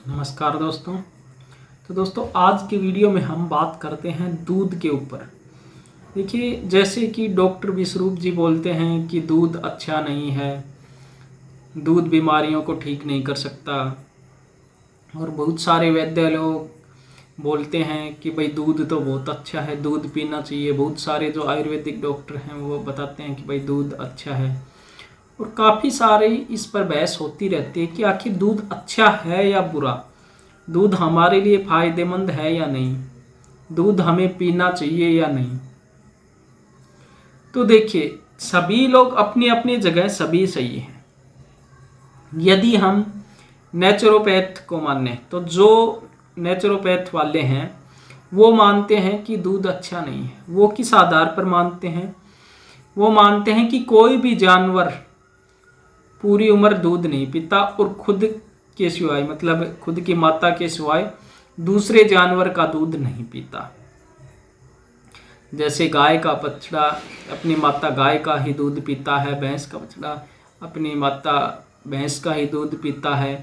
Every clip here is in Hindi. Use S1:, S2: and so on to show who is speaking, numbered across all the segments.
S1: नमस्कार दोस्तों। तो दोस्तों आज की वीडियो में हम बात करते हैं दूध के ऊपर। देखिए, जैसे कि डॉक्टर विश्वरूप जी बोलते हैं कि दूध अच्छा नहीं है, दूध बीमारियों को ठीक नहीं कर सकता, और बहुत सारे वैद्य लोग बोलते हैं कि भाई दूध तो बहुत अच्छा है, दूध पीना चाहिए। बहुत सारे जो आयुर्वेदिक डॉक्टर हैं वो बताते हैं कि भाई दूध अच्छा है, और काफ़ी सारे इस पर बहस होती रहती है कि आखिर दूध अच्छा है या बुरा, दूध हमारे लिए फायदेमंद है या नहीं, दूध हमें पीना चाहिए या नहीं। तो देखिए, सभी लोग अपनी अपनी जगह सभी सही हैं। यदि हम नेचुरोपैथ को माने तो जो नेचुरोपैथ वाले हैं वो मानते हैं कि दूध अच्छा नहीं है। वो किस आधार पर मानते हैं? वो मानते हैं कि कोई भी जानवर पूरी उम्र दूध नहीं पीता और खुद के सिवाय, मतलब खुद की माता के सिवाय दूसरे जानवर का दूध नहीं पीता। जैसे गाय का बछड़ा अपनी माता गाय का ही दूध पीता है, भैंस का बछड़ा अपनी माता भैंस का ही दूध पीता है।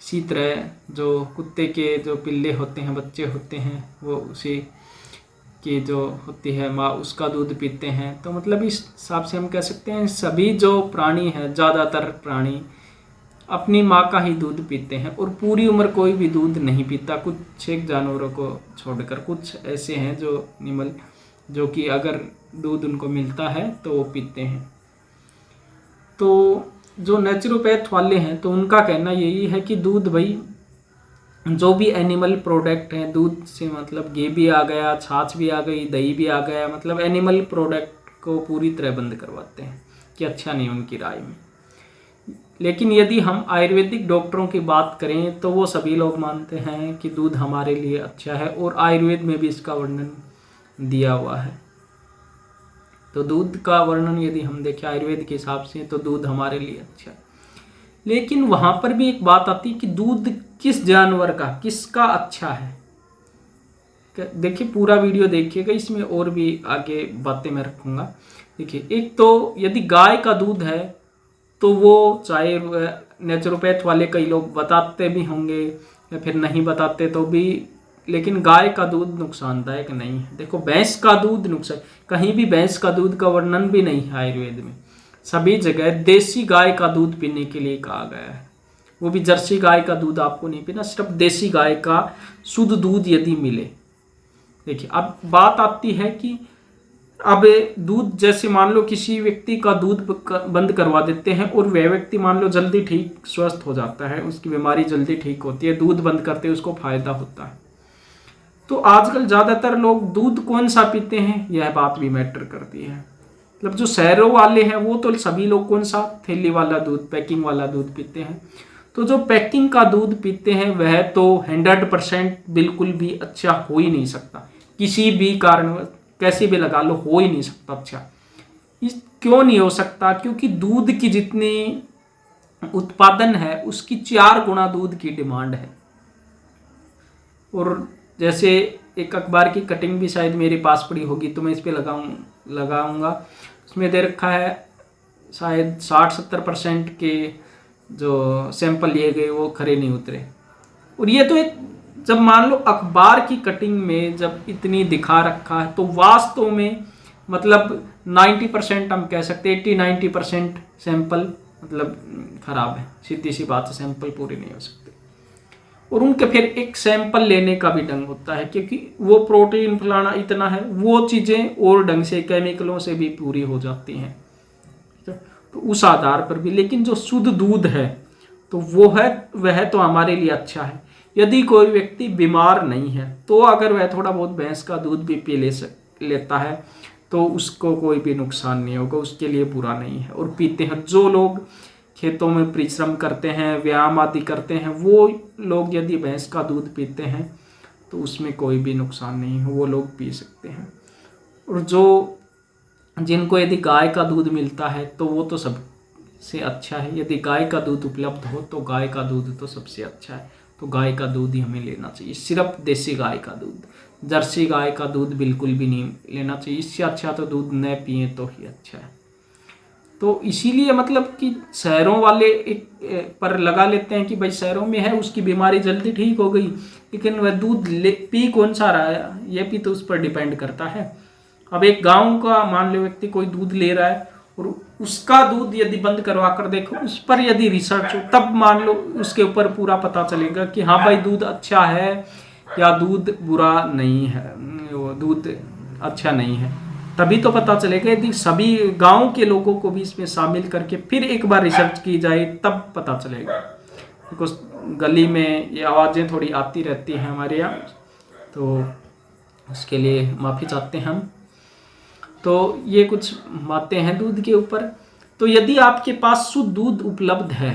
S1: इसी तरह जो कुत्ते के जो पिल्ले होते हैं, बच्चे होते हैं, वो उसी की जो होती है माँ, उसका दूध पीते हैं। तो मतलब इस हिसाब से हम कह सकते हैं सभी जो प्राणी हैं, ज़्यादातर प्राणी अपनी माँ का ही दूध पीते हैं और पूरी उम्र कोई भी दूध नहीं पीता। कुछ एक जानवरों को छोड़कर कुछ ऐसे हैं जो निमल, जो कि अगर दूध उनको मिलता है तो वो पीते हैं। तो जो नेचुरोपैथ वाले हैं तो उनका कहना यही है कि दूध, भाई जो भी एनिमल प्रोडक्ट हैं, दूध से मतलब घी भी आ गया, छाछ भी आ गई, दही भी आ गया, मतलब एनिमल प्रोडक्ट को पूरी तरह बंद करवाते हैं कि अच्छा नहीं उनकी राय में। लेकिन यदि हम आयुर्वेदिक डॉक्टरों की बात करें तो वो सभी लोग मानते हैं कि दूध हमारे लिए अच्छा है, और आयुर्वेद में भी इसका वर्णन दिया हुआ है। तो दूध का वर्णन यदि हम देखें आयुर्वेद के हिसाब से तो दूध हमारे लिए अच्छा है। लेकिन वहाँ पर भी एक बात आती है कि दूध किस जानवर का, किसका अच्छा है। देखिए, पूरा वीडियो देखिएगा, इसमें और भी आगे बातें मैं रखूँगा। देखिए, एक तो यदि गाय का दूध है तो वो, चाहे नेचुरोपैथ वाले कई लोग बताते भी होंगे या फिर नहीं बताते तो भी, लेकिन गाय का दूध नुकसानदायक नहीं है। देखो, भैंस का दूध नुकसान, कहीं भी भैंस का दूध का वर्णन भी नहीं है आयुर्वेद में। सभी जगह देसी गाय का दूध पीने के लिए कहा गया है। वो भी जर्सी गाय का दूध आपको नहीं पीना, सिर्फ देसी गाय का शुद्ध दूध यदि मिले। देखिए, अब बात आती है कि अब दूध, जैसे मान लो किसी व्यक्ति का दूध बंद करवा देते हैं और वह व्यक्ति मान लो जल्दी ठीक स्वस्थ हो जाता है, उसकी बीमारी जल्दी ठीक होती है, दूध बंद करते उसको फायदा होता है। तो आजकल ज़्यादातर लोग दूध कौन सा पीते हैं, यह बात भी मैटर करती है। मतलब जो शहरों वाले हैं वो तो सभी लोग कौन सा, थैली वाला दूध, पैकिंग वाला दूध पीते हैं। तो जो पैकिंग का दूध पीते हैं वह तो 100% बिल्कुल भी अच्छा हो ही नहीं सकता, किसी भी कारण, कैसे भी लगा लो, हो ही नहीं सकता अच्छा। इस क्यों नहीं हो सकता? क्योंकि दूध की जितनी उत्पादन है उसकी 4 गुना दूध की डिमांड है। और जैसे एक अखबार की कटिंग भी शायद मेरे पास पड़ी होगी तो मैं इस पे लगाऊंगा, उसमें दे रखा है शायद 60-70% के जो सैंपल लिए गए वो खरे नहीं उतरे। और ये तो एक, जब मान लो अखबार की कटिंग में जब इतनी दिखा रखा है तो वास्तव में मतलब 90% हम कह सकते हैं, 80-90% सैंपल मतलब खराब है। सीधी सी बात है, सैंपल पूरे नहीं हो सकते। और उनके फिर एक सैंपल लेने का भी ढंग होता है, क्योंकि वो प्रोटीन फलाना इतना है, वो चीज़ें और ढंग से केमिकलों से भी पूरी हो जाती हैं, तो उस आधार पर भी। लेकिन जो शुद्ध दूध है तो वो है, वह तो हमारे लिए अच्छा है। यदि कोई व्यक्ति बीमार नहीं है तो अगर वह थोड़ा बहुत भैंस का दूध भी पी लेता है तो उसको कोई भी नुकसान नहीं होगा, उसके लिए बुरा नहीं है। और पीते हैं जो लोग खेतों में परिश्रम करते हैं, व्यायाम आदि करते हैं, वो लोग यदि भैंस का दूध पीते हैं तो उसमें कोई भी नुकसान नहीं है, वो लोग पी सकते हैं। और जो जिनको यदि गाय का दूध मिलता है तो वो तो सबसे अच्छा है। यदि गाय का दूध उपलब्ध हो तो गाय का दूध तो सबसे अच्छा है, तो गाय का दूध ही हमें लेना चाहिए, सिर्फ देसी गाय का दूध। जर्सी गाय का दूध बिल्कुल भी नहीं लेना चाहिए, इससे अच्छा तो दूध न पिए तो ही अच्छा है। तो इसीलिए मतलब कि शहरों वाले एक पर लगा लेते हैं कि भाई शहरों में है, उसकी बीमारी जल्दी ठीक हो गई, लेकिन वह दूध पी कौन सा रहा है ये भी तो उस पर डिपेंड करता है। अब एक गांव का मान लो व्यक्ति कोई दूध ले रहा है और उसका दूध यदि बंद करवा कर देखो, उस पर यदि रिसर्च हो, तब मान लो उसके ऊपर पूरा पता चलेगा कि हाँ भाई दूध अच्छा है या दूध बुरा नहीं है, वो दूध अच्छा नहीं है, तभी तो पता चलेगा। यदि सभी गांव के लोगों को भी इसमें शामिल करके फिर एक बार रिसर्च की जाए तब पता चलेगा। बिकॉज गली में ये आवाज़ें थोड़ी आती रहती हैं हमारे यहाँ, तो उसके लिए माफ़ी चाहते हैं हम। तो ये कुछ बातें हैं दूध के ऊपर। तो यदि आपके पास शुद्ध दूध उपलब्ध है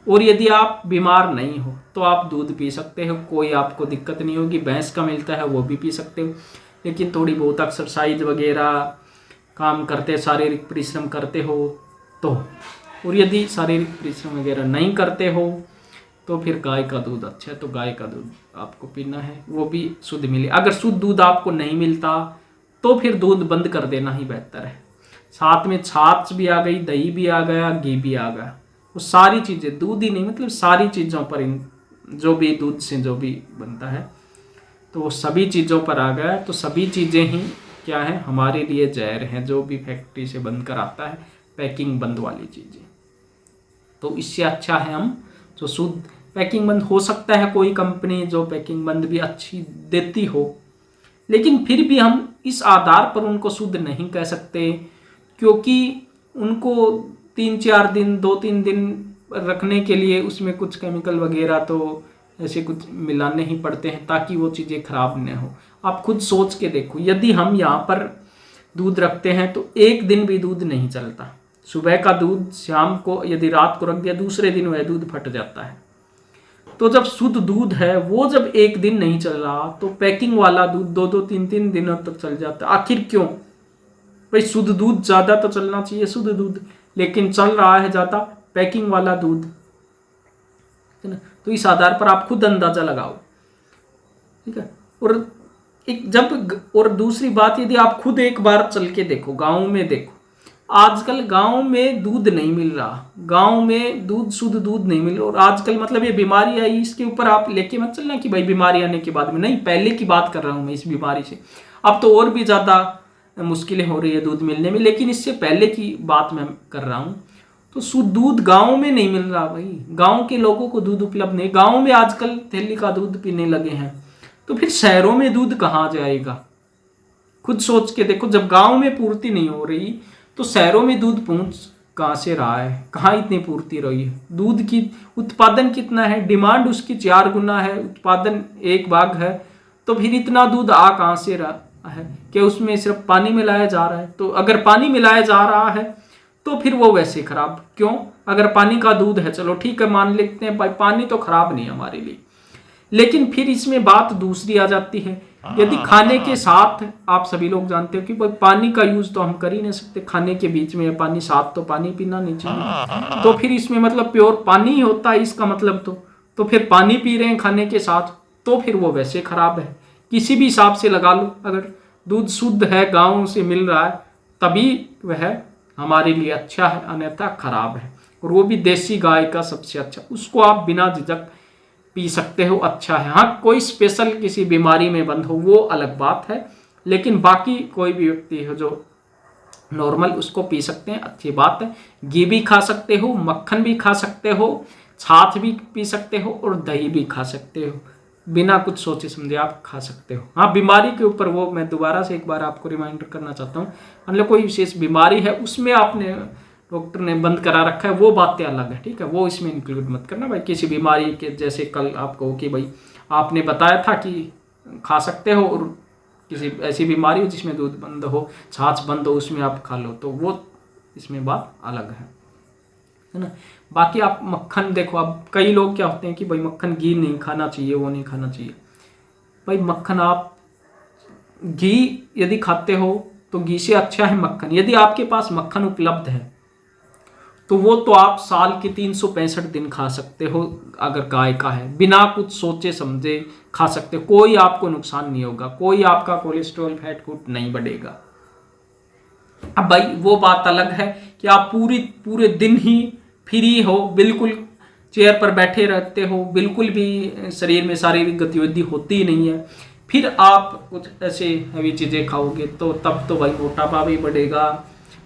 S1: और यदि आप बीमार नहीं हो तो आप दूध पी सकते हो, कोई आपको दिक्कत नहीं होगी। भैंस का मिलता है वो भी पी सकते हो, लेकिन थोड़ी बहुत एक्सरसाइज वगैरह काम करते, शारीरिक परिश्रम करते हो तो, और यदि शारीरिक परिश्रम वगैरह नहीं करते हो तो फिर गाय का दूध अच्छा है, तो गाय का दूध आपको पीना है, वो भी शुद्ध मिले। अगर शुद्ध दूध आपको नहीं मिलता तो फिर दूध बंद कर देना ही बेहतर है। साथ में छाछ भी आ गई, दही भी आ गया, घी भी आ गया, वो सारी चीज़ें, दूध ही नहीं मतलब सारी चीज़ों पर, इन जो भी दूध से जो भी बनता है तो वो सभी चीज़ों पर आ गया। तो सभी चीज़ें ही क्या है हमारे लिए जहर हैं, जो भी फैक्ट्री से बन कर आता है, पैकिंग बंद वाली चीज़ें। तो इससे अच्छा है हम जो शुद्ध पैकिंग बंद, हो सकता है कोई कंपनी जो पैकिंग बंद भी अच्छी देती हो, लेकिन फिर भी हम इस आधार पर उनको शुद्ध नहीं कह सकते, क्योंकि उनको 3-4 दिन 2-3 दिन रखने के लिए उसमें कुछ केमिकल वगैरह तो ऐसे कुछ मिलाने ही पड़ते हैं ताकि वो चीज़ें खराब न हो। आप खुद सोच के देखो, यदि हम यहाँ पर दूध रखते हैं तो एक दिन भी दूध नहीं चलता। सुबह का दूध शाम को यदि रात को रख दिया, दूसरे दिन वह दूध फट जाता है। तो जब शुद्ध दूध है वो जब एक दिन नहीं चल रहा तो पैकिंग वाला दूध 2-2 3-3 दिनों तक चल जाता है। आखिर क्यों भाई? शुद्ध दूध ज़्यादा तो चलना चाहिए, शुद्ध दूध, लेकिन चल रहा है ज़्यादा पैकिंग वाला दूध, है ना। तो इस आधार पर आप खुद अंदाज़ा लगाओ, ठीक है। और दूसरी बात, यदि आप खुद एक बार चल के देखो, गाँव में देखो, आजकल गांव में दूध नहीं मिल रहा, गांव में दूध, शुद्ध दूध नहीं मिल रहा। और आजकल मतलब ये बीमारी आई, इसके ऊपर आप लेके मत चलना कि भाई बीमारी आने के बाद में, नहीं, पहले की बात कर रहा हूं मैं इस बीमारी से। अब तो और भी ज़्यादा मुश्किलें हो रही है दूध मिलने में, लेकिन इससे पहले की बात मैं कर रहा हूँ। तो शुद्ध दूध गाँव में नहीं मिल रहा भाई, गाँव के लोगों को दूध उपलब्ध नहीं। गाँव में आजकल थैली का दूध पीने लगे हैं, तो फिर शहरों में दूध कहाँ जाएगा? खुद सोच के देखो, जब गाँव में पूर्ति नहीं हो रही तो शहरों में दूध पहुंच कहाँ से रहा है? कहाँ इतनी पूर्ति रही है? दूध की उत्पादन कितना है? डिमांड उसकी 4 गुना है, उत्पादन 1 भाग है, तो फिर इतना दूध आ कहाँ से रहा है? क्या उसमें सिर्फ पानी मिलाया जा रहा है? तो अगर पानी मिलाया जा रहा है तो फिर वो वैसे खराब क्यों? अगर पानी का दूध है, चलो ठीक है, मान लेते हैं भाई पानी तो खराब नहीं है हमारे लिए, लेकिन फिर इसमें बात दूसरी आ जाती है। यदि खाने के साथ, आप सभी लोग जानते हो कि भाई पानी का यूज तो हम कर ही नहीं सकते, खाने के बीच में पानी साथ तो पानी पीना नहीं चाहिए, तो फिर इसमें मतलब प्योर पानी ही होता है इसका मतलब। तो फिर पानी पी रहे हैं खाने के साथ, तो फिर वो वैसे खराब है। किसी भी हिसाब से लगा लो, अगर दूध शुद्ध है, गाँव से मिल रहा है, तभी वह हमारे लिए अच्छा है, अन्यथा खराब है। और वो भी देसी गाय का सबसे अच्छा, उसको आप बिना झिझक पी सकते हो, अच्छा है। हाँ, कोई स्पेशल किसी बीमारी में बंद हो वो अलग बात है, लेकिन बाकी कोई भी व्यक्ति हो जो नॉर्मल, उसको पी सकते हैं, अच्छी बात है। घी भी खा सकते हो, मक्खन भी खा सकते हो, छाछ भी पी सकते हो और दही भी खा सकते हो, बिना कुछ सोचे समझे आप खा सकते हो। हाँ, बीमारी के ऊपर वो मैं दोबारा से एक बार आपको रिमाइंडर करना चाहता हूँ, मतलब कोई विशेष बीमारी है उसमें आपने, डॉक्टर ने बंद करा रखा है, वो बातें अलग है, ठीक है, वो इसमें इंक्लूड मत करना भाई। किसी बीमारी के जैसे कल आपको कि भाई आपने बताया था कि खा सकते हो, और किसी ऐसी बीमारी हो जिसमें दूध बंद हो, छाछ बंद हो, उसमें आप खा लो, तो वो इसमें बात अलग है ना। बाकी आप मक्खन देखो, अब कई लोग क्या होते हैं कि भाई मक्खन, घी नहीं खाना चाहिए, वो नहीं खाना चाहिए। भाई मक्खन, आप घी यदि खाते हो तो घी से अच्छा है मक्खन। यदि आपके पास मक्खन उपलब्ध है तो वो तो आप साल के 365 दिन खा सकते हो, अगर गाय का है, बिना कुछ सोचे समझे खा सकते हो, कोई आपको नुकसान नहीं होगा, कोई आपका कोलेस्ट्रॉल फैट फूट नहीं बढ़ेगा। अब भाई वो बात अलग है कि आप पूरे दिन ही फ्री हो, बिल्कुल चेयर पर बैठे रहते हो, बिल्कुल भी शरीर में शारीरिक गतिविधि होती ही नहीं है, फिर आप कुछ ऐसे हैवी चीज़ें खाओगे तो तब तो भाई मोटापा भी बढ़ेगा,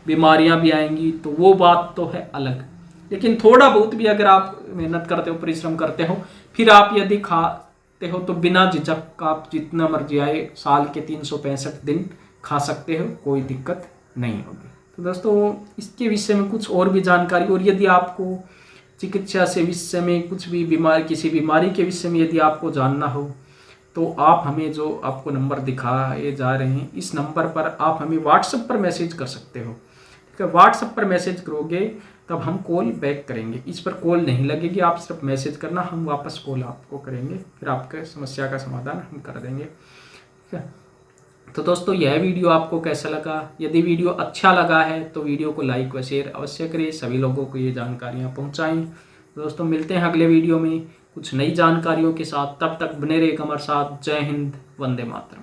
S1: बीमारियां भी आएंगी, तो वो बात तो है अलग। लेकिन थोड़ा बहुत भी अगर आप मेहनत करते हो, परिश्रम करते हो, फिर आप यदि खाते हो तो बिना झिझक आप जितना मर्जी आए साल के 365 दिन खा सकते हो, कोई दिक्कत नहीं होगी। तो दोस्तों इसके विषय में कुछ और भी जानकारी, और यदि आपको चिकित्सा से विषय में कुछ भी किसी बीमारी के विषय में यदि आपको जानना हो तो आप हमें जो आपको नंबर दिखाए जा रहे हैं इस नंबर पर आप हमें व्हाट्सएप पर मैसेज कर सकते हो। ठीक है, व्हाट्सएप पर मैसेज करोगे तब हम कॉल बैक करेंगे, इस पर कॉल नहीं लगेगी, आप सिर्फ मैसेज करना, हम वापस कॉल आपको करेंगे, फिर आपके समस्या का समाधान हम कर देंगे। ठीक है, तो दोस्तों यह वीडियो आपको कैसा लगा? यदि वीडियो अच्छा लगा है तो वीडियो को लाइक व शेयर अवश्य करें, सभी लोगों को ये जानकारियाँ पहुँचाएँ। दोस्तों मिलते हैं अगले वीडियो में कुछ नई जानकारियों के साथ, तब तक बने रहिए हमारे साथ। जय हिंद, वंदे मातरम।